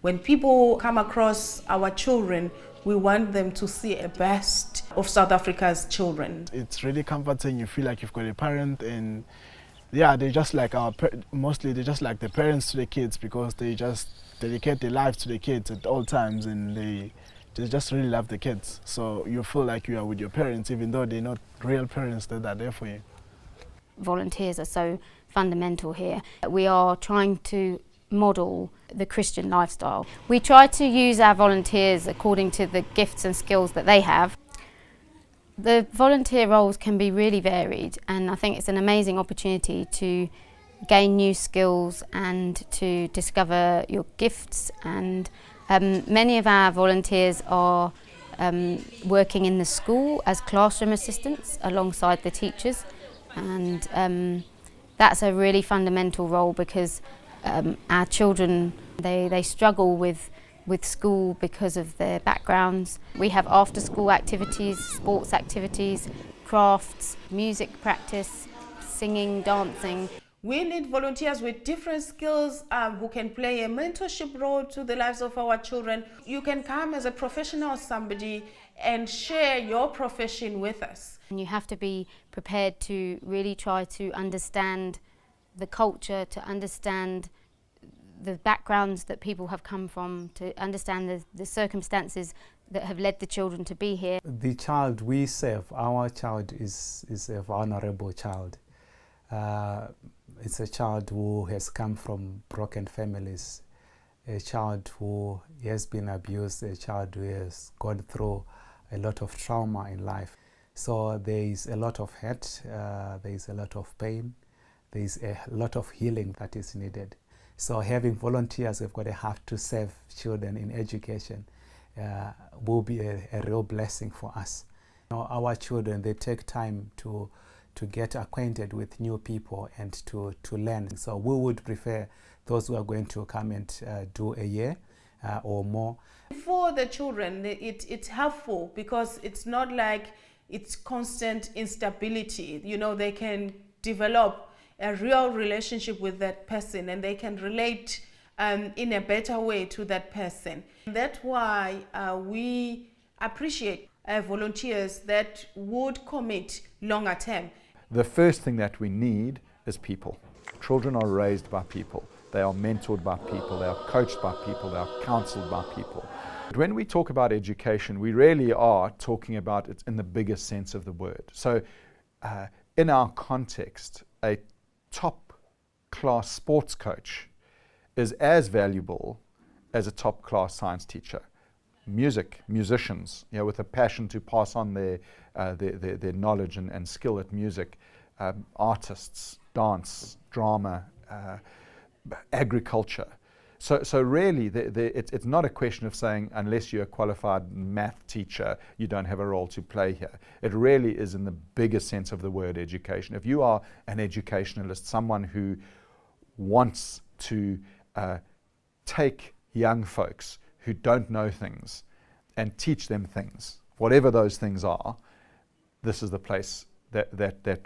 When people come across our children, we want them to see a best of South Africa's children. It's really comforting. You feel like you've got a parent, and yeah, they're just like mostly they're just like the parents to the kids, because they just dedicate their lives to the kids at all times, and they just really love the kids. So you feel like you are with your parents, even though they're not real parents that are there for you. Volunteers are so fundamental here. We are trying to model the Christian lifestyle. We try to use our volunteers according to the gifts and skills that they have. The volunteer roles can be really varied, and I think it's an amazing opportunity to gain new skills and to discover your gifts. And many of our volunteers are working in the school as classroom assistants alongside the teachers, and that's a really fundamental role, because our children, they struggle with school because of their backgrounds. We have after school activities, sports activities, crafts, music practice, singing, dancing. We need volunteers with different skills who can play a mentorship role to the lives of our children. You can come as a professional or somebody and share your profession with us. And you have to be prepared to really try to understand the culture, to understand the backgrounds that people have come from, to understand the circumstances that have led the children to be here. The child we serve, our child is a vulnerable child. It's a child who has come from broken families, a child who has been abused, a child who has gone through a lot of trauma in life. So there is a lot of hurt, there is a lot of pain, there is a lot of healing that is needed. So having volunteers who've got a heart to serve children in education will be a real blessing for us. You know, our children, they take time to get acquainted with new people and to learn. So we would prefer those who are going to come and do a year or more. For the children, it's helpful because it's not like it's constant instability. You know, they can develop a real relationship with that person, and they can relate in a better way to that person. That's why we appreciate volunteers that would commit longer term. The first thing that we need is people. Children are raised by people. They are mentored by people. They are coached by people. They are counseled by people. But when we talk about education, we really are talking about it in the biggest sense of the word. So in our context, a top-class sports coach is as valuable as a top-class science teacher. Musicians, you know, with a passion to pass on their knowledge and skill at music, artists, dance, drama, agriculture. So really, it's not a question of saying unless you're a qualified math teacher, you don't have a role to play here. It really is in the biggest sense of the word education. If you are an educationalist, someone who wants to take young folks who don't know things and teach them things, whatever those things are, this is the place that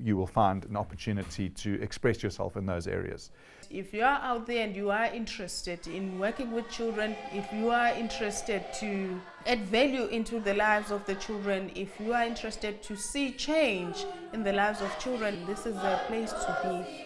you will find an opportunity to express yourself in those areas. If you are out there and you are interested in working with children, if you are interested to add value into the lives of the children, if you are interested to see change in the lives of children, this is a place to be.